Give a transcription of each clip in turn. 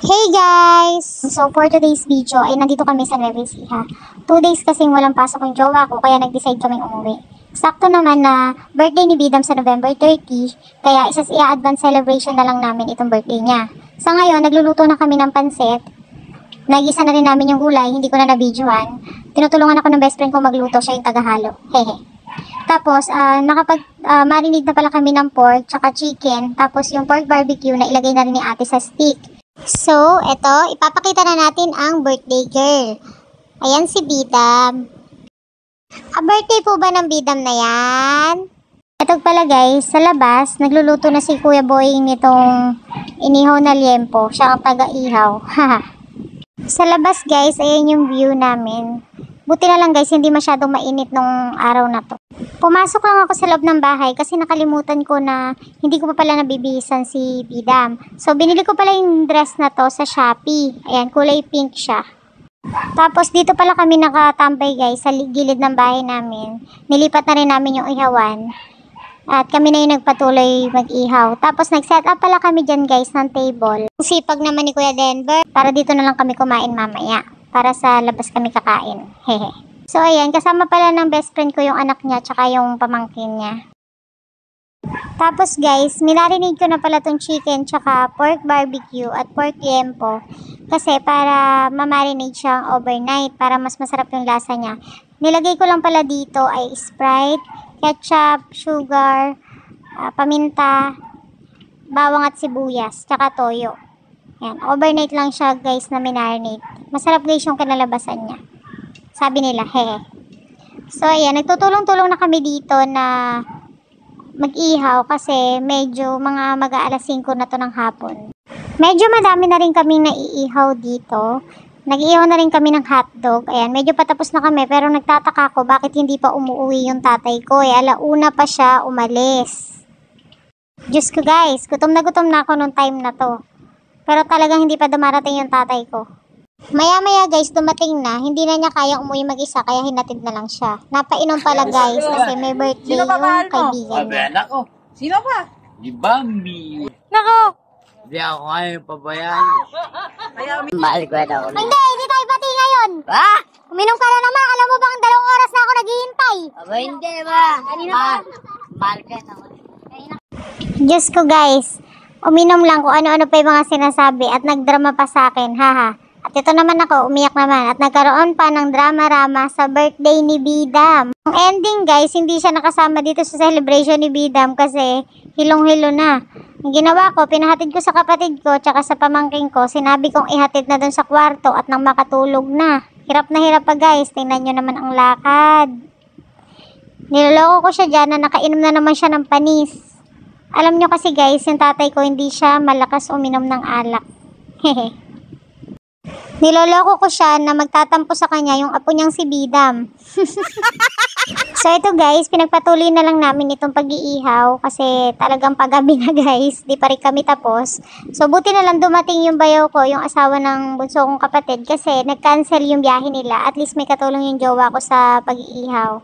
Hey guys! So for today's video ay nandito kami sa Nueva Ecija. 2 days kasing walang pasok yung jowa ko kaya nag-decide kaming umuwi. Sakto naman na birthday ni Bidam sa November 30 kaya i-advance celebration na lang namin itong birthday niya. Sa ngayon nagluluto na kami ng pansit. Nagisa na rin namin yung gulay, hindi ko na na-videoan. Tinutulungan ako ng best friend ko magluto, siya yung tagahalo. Hehe. Tapos, marinate na pala kami ng pork, tsaka chicken. Tapos, yung pork barbecue na ilagay na rin ni ate sa stick. So, eto, ipapakita na natin ang birthday girl. Ayan si Bidam. Birthday po ba ng Bidam na yan? Eto pala guys, sa labas, nagluluto na si Kuya Boying nitong inihaw na liempo. Siya ang taga-ihaw. Sa labas guys, ayan yung view namin. Buti na lang guys, hindi masyadong mainit nung araw na to. Pumasok lang ako sa loob ng bahay kasi nakalimutan ko na hindi ko pa pala nabibihisan si Bidam. So binili ko pala yung dress na to sa Shopee. Ayan, kulay pink siya. Tapos dito pala kami nakatambay guys sa gilid ng bahay namin. Nilipat na rin namin yung ihawan. At kami na yung nagpatuloy mag-ihaw. Tapos nag-set up pala kami dyan guys ng table. Sipag naman ni Kuya Denver. Para dito na lang kami kumain mamaya. Para sa labas kami kakain. Hehe. So ayan, kasama pala ng best friend ko yung anak niya tsaka yung pamangkin niya. Tapos guys, minarinate ko na pala tong chicken tsaka pork barbecue at pork liempo. Kasi para mamarinate siyang overnight para mas masarap yung lasa niya. Nilagay ko lang pala dito ay Sprite, ketchup, sugar, paminta, bawang at sibuyas, tsaka toyo. Yan, overnight lang siya guys na minarinate. Masarap guys yung kinalabasan niya. Sabi nila, hehe. So ayan, nagtutulong-tulong na kami dito na mag-ihaw kasi medyo mga mag-aalas 5 na to ng hapon. Medyo madami na rin kaming naiihaw dito. Nag-ihaw na rin kami ng hotdog. Ayan, medyo patapos na kami pero nagtataka ko bakit hindi pa umuwi yung tatay ko. Alauna pa siya umalis. Diyos ko guys, gutom na ako nung time na to. Pero talagang hindi pa dumarating yung tatay ko. Maya-maya guys, dumating na. Hindi na niya kayang umuwi mag-isa kaya hinatid na lang siya. Napainom pala guys kasi may birthday yung kaibigan niya. Nako. Sino pa? Di Bambi. Nako! Di ako kayong pabayaan. Mahal ko na ako. Hindi tayo pati ngayon. Ha? Uminom ka na naman. Alam mo bang 2 oras na ako naghihintay? Aba hindi ba? Mahal ka na ako. Diyos ko guys, uminom lang kung ano-ano pa yung mga sinasabi at nagdrama pa sa akin, haha. At ito naman ako, umiyak naman at nagkaroon pa ng drama-rama sa birthday ni Bidam. Ang ending guys, hindi siya nakasama dito sa celebration ni Bidam kasi hilong-hilo na. Ang ginawa ko, pinahatid ko sa kapatid ko tsaka sa pamangking ko, sinabi kong ihatid na dun sa kwarto at nang makatulog na. Hirap na hirap pa guys, tingnan nyo naman ang lakad. Niloloko ko siya dyan na nakainom na naman siya ng panis. Alam nyo kasi guys, yung tatay ko hindi siya malakas uminom ng alak. Hehe. Niloloko ko siya na magtatampo sa kanya yung apo niyang si Bidam. So ito guys, pinagpatuloy na lang namin itong pag-iihaw kasi talagang paggabi na guys, di pa rin kami tapos. So buti na lang dumating yung bayaw ko, yung asawa ng bunso kong kapatid kasi nag-cancel yung biyahe nila. At least may katulong yung jowa ko sa pag-iihaw.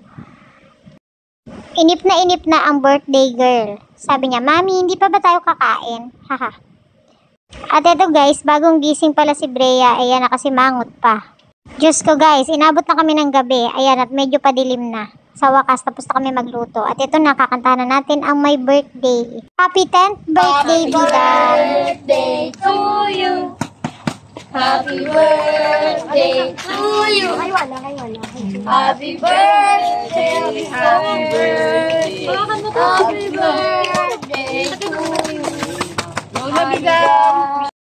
Inip na ang birthday girl. Sabi niya, Mami, hindi pa ba tayo kakain? Haha. At eto guys, bagong gising pala si Brea, ayan na kasi mangot pa. Diyos ko guys, inabot na kami ng gabi, ayan at medyo padilim na. Sa wakas, tapos na kami magluto. At ito na, kakantahan na natin ang my birthday. Happy 10th birthday, Bidam! Happy birthday to you! Happy birthday to you! Ay, wala. Happy birthday! Happy birthday! Happy birthday to you! Lola Bidam!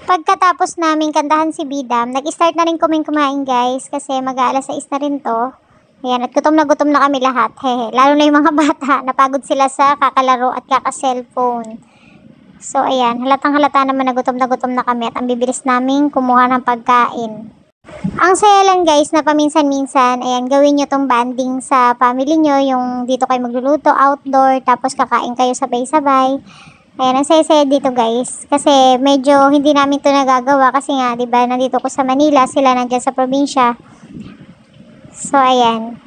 Pagkatapos namin kantahan si Bidam, nag-start na rin kaming kumain guys kasi mag-aalas 6 na rin to. Ayan, at gutom na kami lahat. Hehe. Lalo na yung mga bata, napagod sila sa kakalaro at kaka-cellphone. So ayan, halatang-halata naman na gutom na kami at ang bibilis namin kumuha ng pagkain. Ang saya lang guys na paminsan-minsan, ayan, gawin nyo tong banding sa family nyo, yung dito kayo magluluto, outdoor, tapos kakain kayo sabay-sabay. Ayan, ang saya-saya dito guys. Kasi medyo hindi namin to nagagawa kasi nga, diba, nandito ko sa Manila, sila nandyan sa probinsya. So, ayan.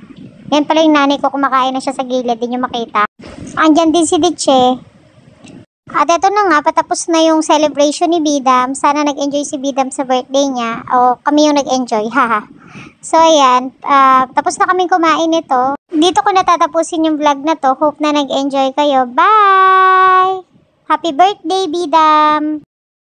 Yan pala yung nanay ko, kumakain na siya sa gilid, di nyo makita. Andyan din si Diche. At eto na nga, patapos na yung celebration ni Bidam. Sana nag-enjoy si Bidam sa birthday niya. O kami yung nag-enjoy, haha. So ayan, tapos na kaming kumain ito. Dito ko natatapusin yung vlog na to. Hope na nag-enjoy kayo. Bye! Happy birthday, Bidam!